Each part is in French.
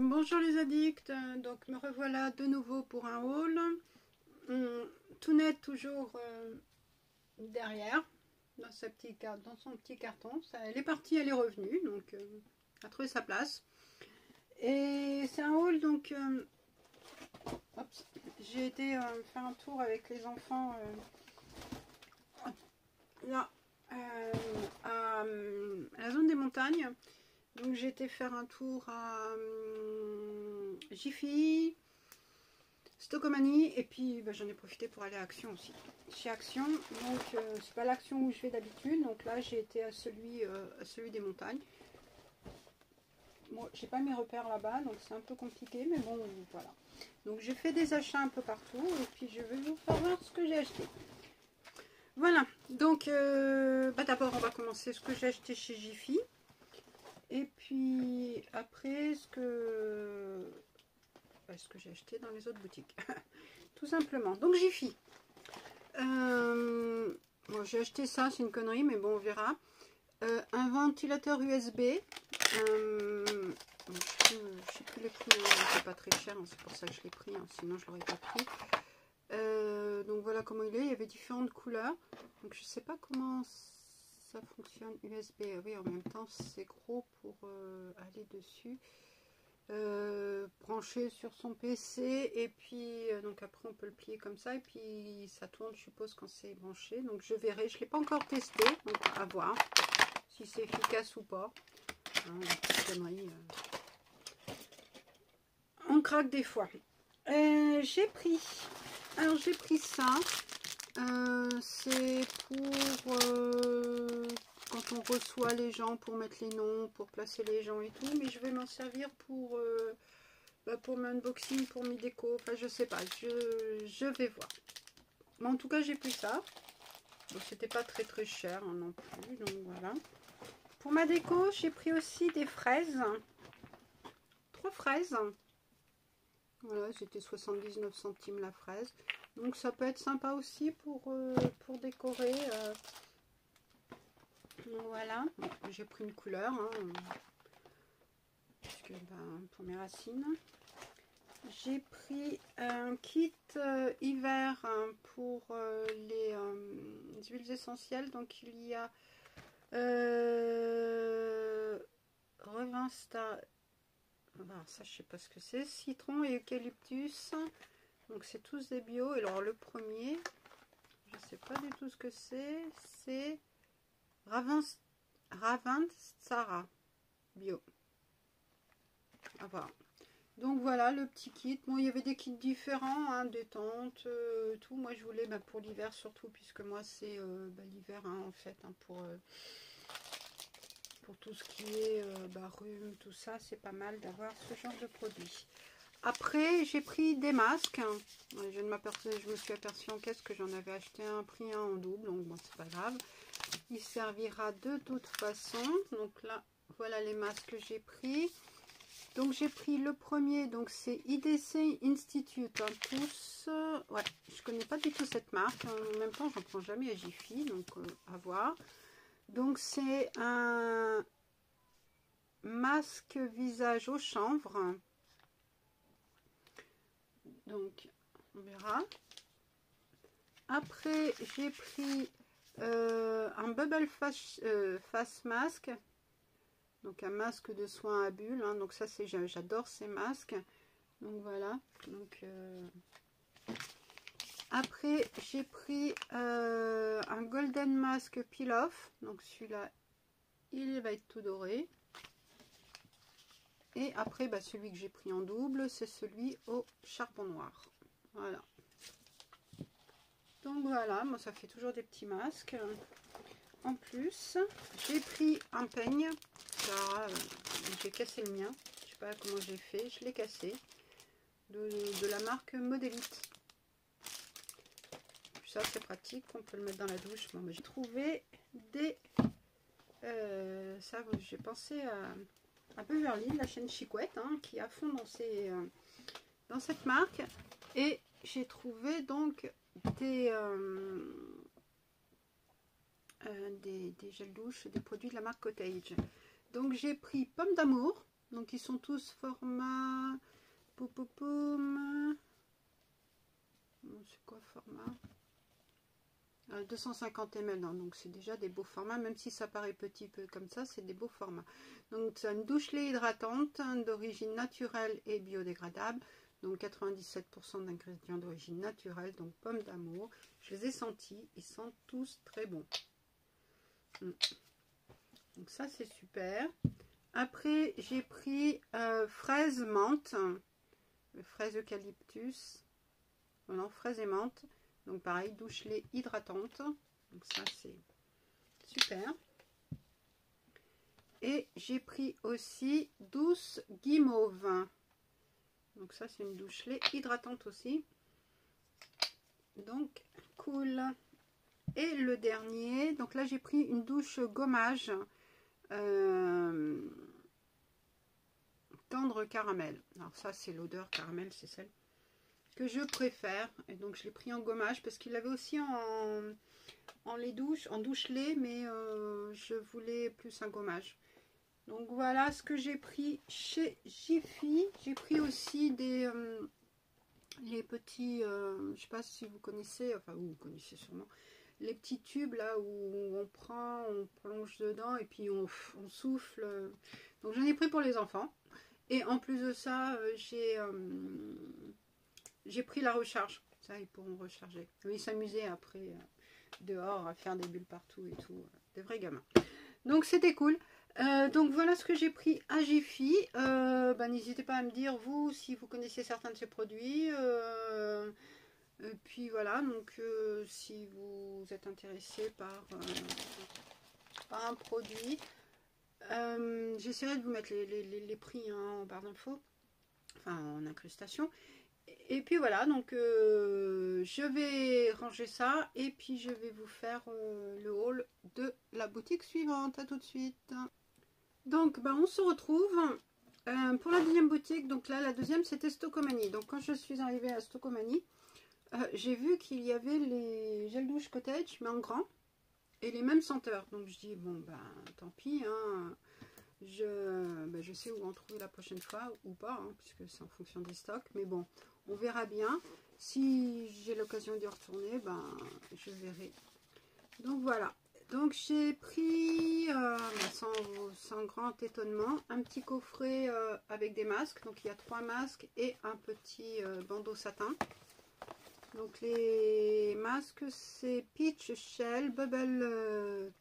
Bonjour les addicts, donc me revoilà de nouveau pour un haul. Tout net toujours derrière, dans son petit carton. Elle est partie, elle est revenue, donc elle a trouvé sa place. Et c'est un haul, donc j'ai été faire un tour avec les enfants là, à la zone des montagnes. Donc j'ai été faire un tour à Jiffy, Stocomanie, et puis j'en ai profité pour aller à Action aussi. Chez Action, donc c'est pas l'Action où je vais d'habitude, donc là j'ai été à celui des montagnes. Bon, j'ai pas mes repères là-bas, donc c'est un peu compliqué, mais bon, voilà. Donc j'ai fait des achats un peu partout, et puis je vais vous faire voir ce que j'ai acheté. Voilà, donc d'abord on va commencer ce que j'ai acheté chez Jiffy. Et puis après ce que j'ai acheté dans les autres boutiques. Tout simplement. Donc Jiffy. Bon, j'ai acheté ça, c'est une connerie, mais bon, on verra. Un ventilateur USB. Je sais plus les prix, c'est pas très cher, hein, c'est pour ça que je l'ai pris, hein, sinon je l'aurais pas pris. Donc voilà comment il est. Il y avait différentes couleurs. Donc je sais pas comment ça fonctionne USB. Oui, en même temps c'est gros pour aller dessus. Branché sur son PC, et puis donc après on peut le plier comme ça, et puis ça tourne, je suppose, quand c'est branché. Donc je verrai, je l'ai pas encore testé, donc à voir si c'est efficace ou pas. Hein, on craque des fois. J'ai pris ça. C'est pour quand on reçoit les gens, pour mettre les noms, pour placer les gens et tout, mais je vais m'en servir pour mon unboxing, pour mes déco, enfin je sais pas, je vais voir. Mais en tout cas j'ai pris ça, donc c'était pas très cher hein, non plus, donc voilà. Pour ma déco j'ai pris aussi des fraises, 3 fraises, voilà, c'était 79 centimes la fraise, donc ça peut être sympa aussi pour décorer. Voilà, j'ai pris une couleur hein, puisque, pour mes racines. J'ai pris un kit hiver hein, pour les huiles essentielles. Donc il y a Revin Star. Alors, ça je sais pas ce que c'est. Citron et eucalyptus. Donc c'est tous des bio. Et alors le premier, je sais pas du tout ce que c'est. C'est Ravensara bio. À voir. Donc voilà le petit kit. Bon, il y avait des kits différents, hein, détente, tout. Moi je voulais pour l'hiver surtout, puisque moi c'est l'hiver hein, en fait, hein, pour tout ce qui est rhume, tout ça, c'est pas mal d'avoir ce genre de produit. Après j'ai pris des masques. Je me suis aperçue en caisse que j'en avais acheté pris un en double, donc bon, c'est pas grave. Il servira de toute façon. Donc là, voilà les masques que j'ai pris. Donc j'ai pris le premier, donc c'est IDC Institute, hein, tous, ouais, je connais pas du tout cette marque, hein, en même temps j'en prends jamais à Jiffy, donc à voir. Donc c'est un masque visage au chanvre, donc on verra. Après j'ai pris un bubble face mask. Donc un masque de soins à bulles, hein. Donc ça c'est, j'adore ces masques. Donc voilà. Donc après j'ai pris un golden mask peel off. Donc celui-là il va être tout doré. Et après celui que j'ai pris en double, c'est celui au charbon noir. Voilà. Donc voilà, moi ça fait toujours des petits masques. En plus, j'ai pris un peigne. J'ai cassé le mien. Je sais pas comment j'ai fait. Je l'ai cassé. De la marque Modélite. Ça, c'est pratique. On peut le mettre dans la douche. Bon, j'ai trouvé des... ça, j'ai pensé à Beverly, la chaîne Chicouette, hein, qui est à fond dans cette marque. Et j'ai trouvé donc des gels douche, des produits de la marque Cottage. Donc j'ai pris pomme d'amour, Donc ils sont tous format poum. C'est quoi format 250 ml, non, donc c'est déjà des beaux formats, même si ça paraît petit peu comme ça, c'est des beaux formats. Donc c'est une douche lait hydratante d'origine naturelle et biodégradable, donc 97% d'ingrédients d'origine naturelle, donc pommes d'amour. Je les ai sentis, ils sentent tous très bons. Donc ça c'est super. Après j'ai pris fraise menthe, fraise eucalyptus, non, fraise et menthe. Donc pareil, douche lait hydratante. Donc ça c'est super. Et j'ai pris aussi douce guimauve. Donc ça c'est une douche lait hydratante aussi. Donc cool. Et le dernier, donc là j'ai pris une douche gommage tendre caramel. Alors ça c'est l'odeur caramel, c'est celle que je préfère, et donc je l'ai pris en gommage parce qu'il avait aussi en lait douche, en douche lait, mais je voulais plus un gommage. Donc voilà ce que j'ai pris chez Jiffy. J'ai pris aussi des les petits, je sais pas si vous connaissez, enfin vous connaissez sûrement, les petits tubes là où on prend, on plonge dedans et puis on souffle. Donc j'en ai pris pour les enfants. Et en plus de ça, j'ai pris la recharge, ça ils pourront recharger. Ils s'amusaient après dehors à faire des bulles partout et tout, des vrais gamins. Donc c'était cool. Donc voilà ce que j'ai pris à Jiffy. N'hésitez pas à me dire vous si vous connaissez certains de ces produits. Et puis voilà, donc si vous êtes intéressé par un produit, j'essaierai de vous mettre les prix en barre d'infos, enfin en incrustation. Et puis voilà, donc je vais ranger ça et puis je vais vous faire le haul de la boutique suivante. À tout de suite. Donc on se retrouve pour la deuxième boutique. Donc là la deuxième c'était Stocomanie. Donc quand je suis arrivée à Stocomanie, j'ai vu qu'il y avait les gels douche cottage mais en grand et les mêmes senteurs. Donc je dis bon tant pis, hein. Je sais où en trouver la prochaine fois ou pas, hein, puisque c'est en fonction des stocks, mais bon, on verra bien. Si j'ai l'occasion d'y retourner, je verrai. Donc voilà, donc j'ai pris sans grand étonnement un petit coffret avec des masques. Donc il y a 3 masques et un petit bandeau satin. Donc les masques c'est Peach Shell, Bubble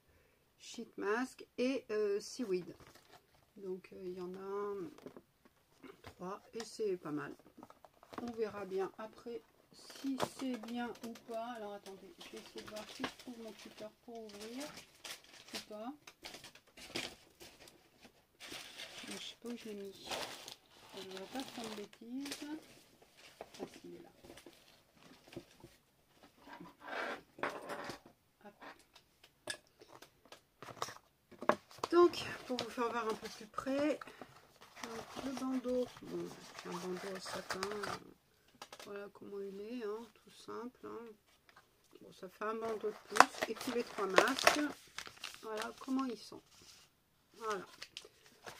Sheet Mask et Seaweed. Donc il y en a 3 et c'est pas mal. On verra bien après si c'est bien ou pas. Alors attendez, je vais essayer de voir si je trouve mon cutter pour ouvrir ou pas. Mais je sais pas où je l'ai mis. Je ne voudrais pas faire de bêtises. Ah si, il est là. Donc pour vous faire voir un peu plus près. Donc, le bandeau, c'est un bandeau satin, voilà comment il est, hein, tout simple. Hein. Bon, ça fait un bandeau de plus. Et puis les 3 masques, voilà comment ils sont. Voilà.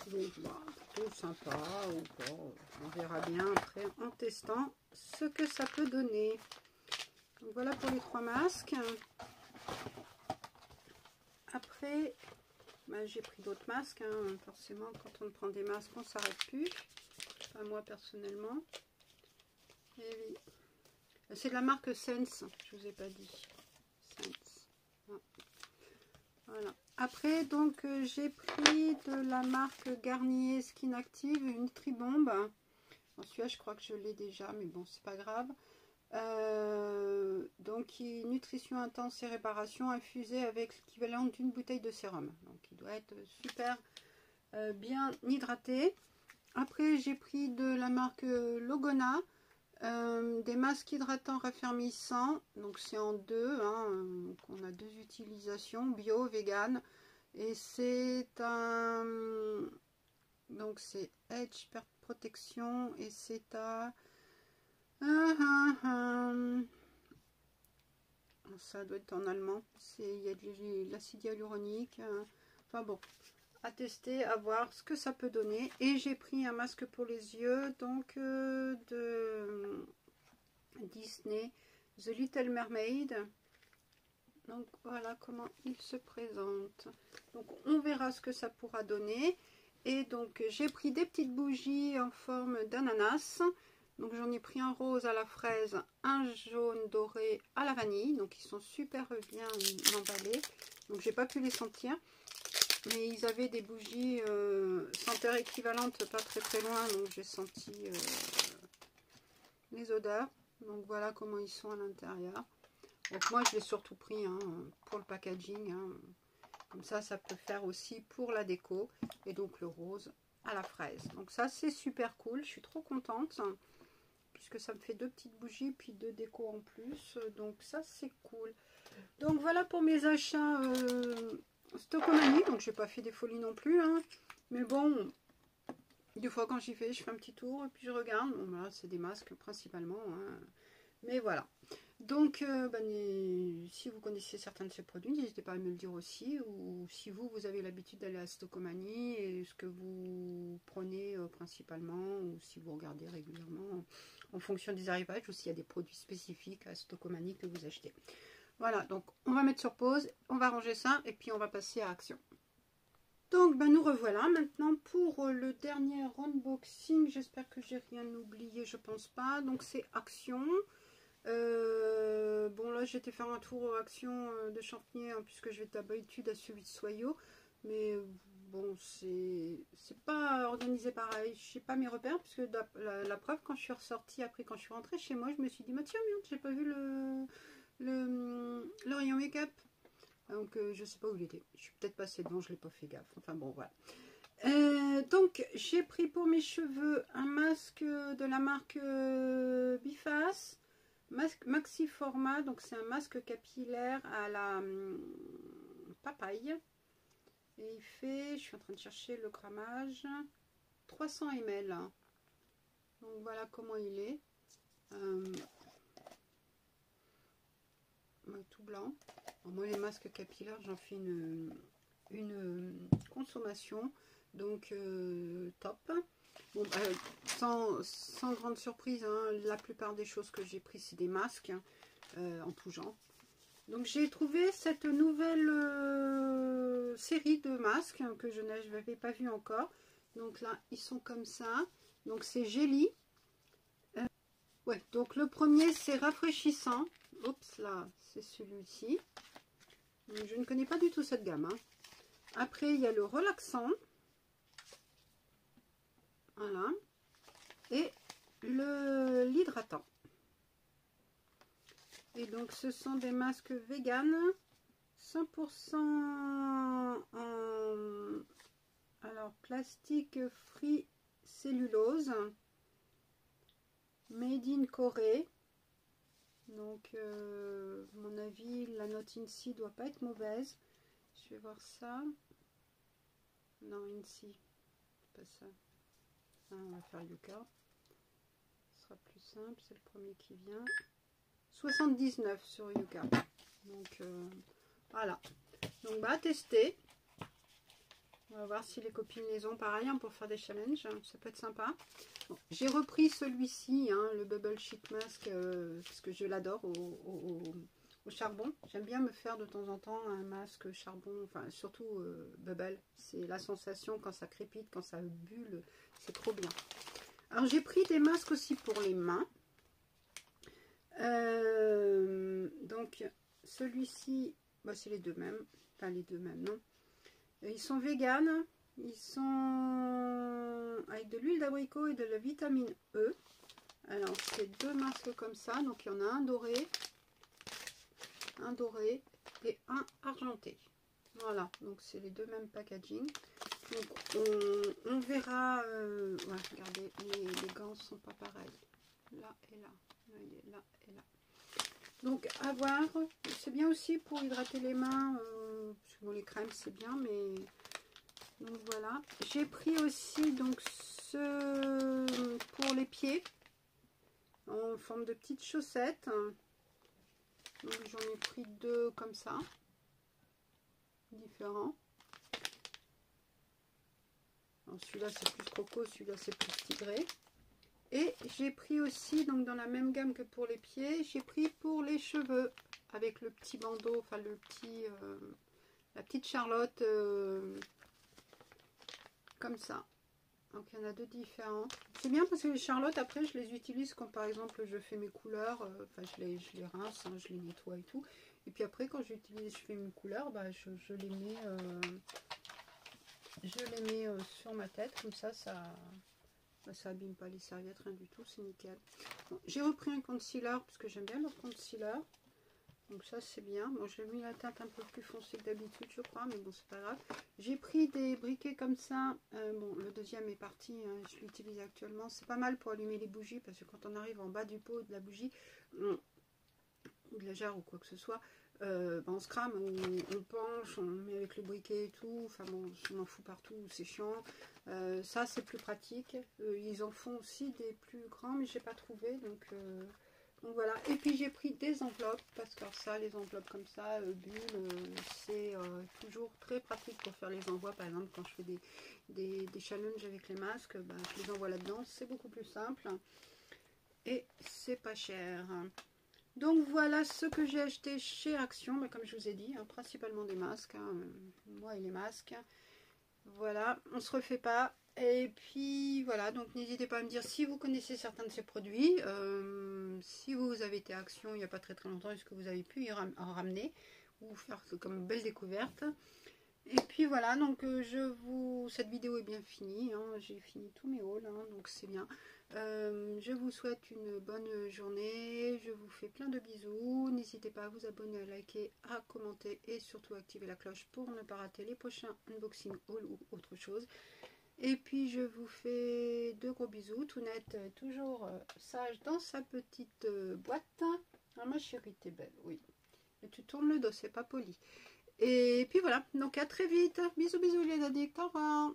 Donc, plutôt sympa ou pas. On verra bien après en testant ce que ça peut donner. Donc, voilà pour les 3 masques. Après, j'ai pris d'autres masques, hein. Forcément quand on prend des masques on ne s'arrête plus, enfin, moi personnellement. Et oui. C'est de la marque Sense, je vous ai pas dit. Sense. Voilà. Après donc j'ai pris de la marque Garnier Skin Active une Nutribombe. Bon, celui-là je crois que je l'ai déjà, mais bon c'est pas grave. Donc nutrition intense et réparation infusée avec l'équivalent d'une bouteille de sérum, donc il doit être super bien hydraté. Après j'ai pris de la marque Logona des masques hydratants raffermissants, donc c'est en 2, hein, donc on a 2 utilisations, bio, vegan, et c'est un, donc c'est Edge Protection et c'est à ça doit être en allemand. Il y a de l'acide hyaluronique. Enfin bon, à tester, à voir ce que ça peut donner. Et j'ai pris un masque pour les yeux, donc de Disney, The Little Mermaid. Donc voilà comment il se présente. Donc on verra ce que ça pourra donner. Et donc j'ai pris des petites bougies en forme d'ananas. Donc j'en ai pris un rose à la fraise, un jaune doré à la vanille. Donc ils sont super bien emballés. Donc j'ai pas pu les sentir. Mais ils avaient des bougies senteurs équivalentes pas très loin. Donc j'ai senti les odeurs. Donc voilà comment ils sont à l'intérieur. Donc moi je l'ai surtout pris hein, pour le packaging. Hein. Comme ça peut faire aussi pour la déco. Et donc le rose à la fraise. Donc ça c'est super cool. Je suis trop contente. Puisque ça me fait 2 petites bougies puis 2 décos en plus. Donc ça c'est cool. Donc voilà pour mes achats Stockomanie. Donc j'ai pas fait des folies non plus. Hein. Mais bon, des fois quand j'y vais, je fais un petit tour et puis je regarde. Bon voilà, c'est des masques principalement. Hein. Mais voilà. Donc si vous connaissez certains de ces produits, n'hésitez pas à me le dire aussi. Ou si vous avez l'habitude d'aller à Stockomanie et ce que vous prenez principalement. Ou si vous regardez régulièrement en fonction des arrivages. Ou s'il y a des produits spécifiques à Stockomanie que vous achetez. Voilà, donc on va mettre sur pause, on va ranger ça et puis on va passer à Action. Donc nous revoilà maintenant pour le dernier unboxing. J'espère que j'ai rien oublié, je pense pas. Donc c'est Action. Bon là j'étais faire un tour aux Action de Champigny hein, puisque je vais d'habitude à celui de Soyaux. Mais bon c'est pas organisé pareil. Je sais pas mes repères puisque la preuve quand je suis ressortie après quand je suis rentrée chez moi je me suis dit tiens merde j'ai pas vu le rayon make-up. Donc je sais pas où il était. Je suis peut-être passée devant, je l'ai pas fait gaffe. Enfin bon voilà. Donc j'ai pris pour mes cheveux un masque de la marque Biface. Masque maxi format. Donc c'est un masque capillaire à la papaye. Et il fait, je suis en train de chercher le grammage, 300 ml. Donc voilà comment il est. Tout blanc. Alors, moi les masques capillaires j'en fais une consommation donc top. Bon, sans grande surprise hein, la plupart des choses que j'ai pris c'est des masques hein, en tout genre. Donc j'ai trouvé cette nouvelle série de masques hein, que je n'avais pas vu encore. Donc là ils sont comme ça. Donc c'est Jelly. Ouais, donc le premier c'est rafraîchissant. Oups, là, c'est celui-ci. Je ne connais pas du tout cette gamme. Hein. Après, il y a le relaxant. Voilà. Et l'hydratant. Et donc, ce sont des masques vegan. 100% en alors, plastique free cellulose. Made in Corée. Donc, à mon avis, la note INSEE doit pas être mauvaise. Je vais voir ça. Non, INSEE, c'est pas ça. Ah, on va faire Yuka. Ce sera plus simple, c'est le premier qui vient. 79 sur Yuka. Donc, voilà. Donc, à tester. On va voir si les copines les ont pareil hein, pour faire des challenges. Ça peut être sympa. Bon, j'ai repris celui-ci, hein, le Bubble Sheet Mask, parce que je l'adore au charbon. J'aime bien me faire de temps en temps un masque charbon, enfin surtout Bubble. C'est la sensation quand ça crépite, quand ça bulle, c'est trop bien. Alors j'ai pris des masques aussi pour les mains. Donc celui-ci, bah, c'est les deux mêmes. Enfin les deux mêmes, non. Ils sont véganes. Ils sont avec de l'huile d'abricot et de la vitamine E. Alors, c'est 2 masques comme ça. Donc, il y en a un doré et un argenté. Voilà. Donc, c'est les deux mêmes packaging. Donc, on verra. Ouais, regardez, les gants ne sont pas pareils. Là et là. Là, il est là et là. Donc, à voir. C'est bien aussi pour hydrater les mains. Parce que bon, les crèmes, c'est bien, mais... Donc voilà, j'ai pris aussi donc ce pour les pieds en forme de petites chaussettes. Donc j'en ai pris 2 comme ça, différents. Celui-là c'est plus croco, celui-là c'est plus tigré. Et j'ai pris aussi, donc dans la même gamme que pour les pieds, j'ai pris pour les cheveux, avec le petit bandeau, enfin le petit, la petite Charlotte, comme ça. Donc il y en a deux différents. C'est bien parce que les Charlottes, après je les utilise quand par exemple je fais mes couleurs, enfin je les rince, hein, je les nettoie et tout. Et puis après quand je fais mes couleurs, bah, je les mets, sur ma tête, comme ça, ça abîme pas les serviettes, rien du tout, c'est nickel. Bon, j'ai repris un concealer parce que j'aime bien le concealer. Donc ça c'est bien. Bon, j'ai mis la teinte un peu plus foncée que d'habitude je crois, mais bon c'est pas grave. J'ai pris des briquets comme ça. Bon, le deuxième est parti, hein, je l'utilise actuellement. C'est pas mal pour allumer les bougies parce que quand on arrive en bas du pot de la bougie, ou de la jarre ou quoi que ce soit, on se crame, on penche, on met avec le briquet et tout, enfin bon, on en fout partout, c'est chiant. Ça c'est plus pratique. Ils en font aussi des plus grands, mais j'ai pas trouvé, donc voilà. Et puis j'ai pris des enveloppes, parce que ça, les enveloppes comme ça, bulles, c'est toujours très pratique pour faire les envois. Par exemple, quand je fais des challenges avec les masques, bah, je les envoie là-dedans, c'est beaucoup plus simple. Et c'est pas cher. Donc voilà ce que j'ai acheté chez Action, bah, comme je vous ai dit, hein, principalement des masques, hein, moi et les masques. Voilà, on se refait pas. Et puis voilà, donc n'hésitez pas à me dire si vous connaissez certains de ces produits, si vous avez été à Action il n'y a pas très longtemps, est-ce que vous avez pu en ramener ou faire comme belle découverte. Et puis voilà, donc cette vidéo est bien finie, hein, j'ai fini tous mes hauls, hein, donc c'est bien. Je vous souhaite une bonne journée, je vous fais plein de bisous, n'hésitez pas à vous abonner, à liker, à commenter et surtout à activer la cloche pour ne pas rater les prochains unboxing haul ou autre chose. Et puis je vous fais de gros bisous, tout net, toujours sage dans sa petite boîte. Ah, ma chérie, t'es belle, oui. Et tu tournes le dos, c'est pas poli. Et puis voilà, donc à très vite. Bisous, bisous les addicts, au revoir.